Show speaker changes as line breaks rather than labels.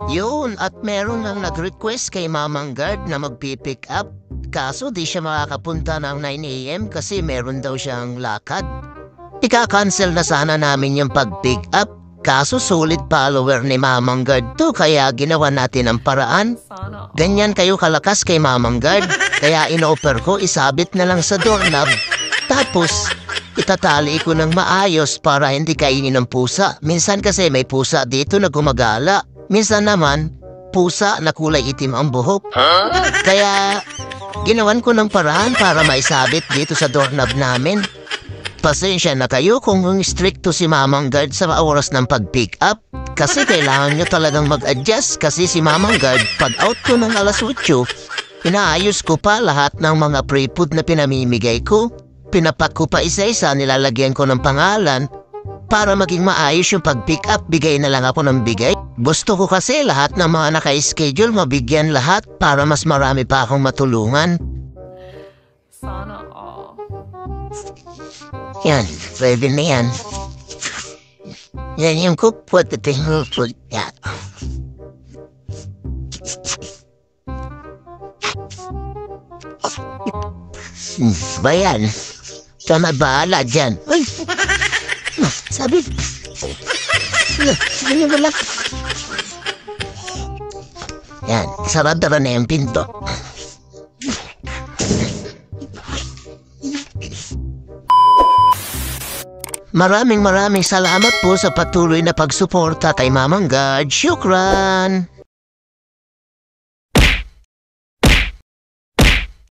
Yun, at meron nang nag-request kay Mamang Guard na magpipick up. Kaso di siya makakapunta ng 9 a.m. kasi meron daw siyang lakad. Ika-cancel na sana namin yung pag-pick up. Kaso sulit follower ni Mamang Guard to kaya ginawa natin ang paraan. Ganyan kayo kalakas kay Mamang Guard. Kaya in-offer ko isabit na lang sa doorknob. Tapos itatali ko ng maayos para hindi kainin ng pusa. Minsan kasi may pusa dito na gumagala. Minsan naman, pusa na kulay itim ang buhok. Kaya ginawan ko ng paraan para maisabit dito sa doorknob namin. Pasensya na kayo kung stricto si Mamang Guard sa oras ng pag-pick up. Kasi kailangan nyo talagang mag-adjust kasi si Mamang Guard pag out ko ng alas 8, inaayos ko pa lahat ng mga pre-food na pinamimigay ko. Pinapak ko pa isa-isa, nilalagyan ko ng pangalan. Para maging maayos yung pag-pick up, bigay na lang ako ng bigay. Gusto ko kasi lahat ng mga naka-schedule mabigyan lahat para mas marami pa akong matulungan.
Sana all.
Yan, pwede na yan. Yan yung kupot at yung food yan. Ba yan? Ikaw na bahala dyan. Uy! Sabi niyo ba lang? Yan, sarado na yung pinto. Maraming salamat po sa patuloy na pagsuporta kay Mamang Guard. Syukran!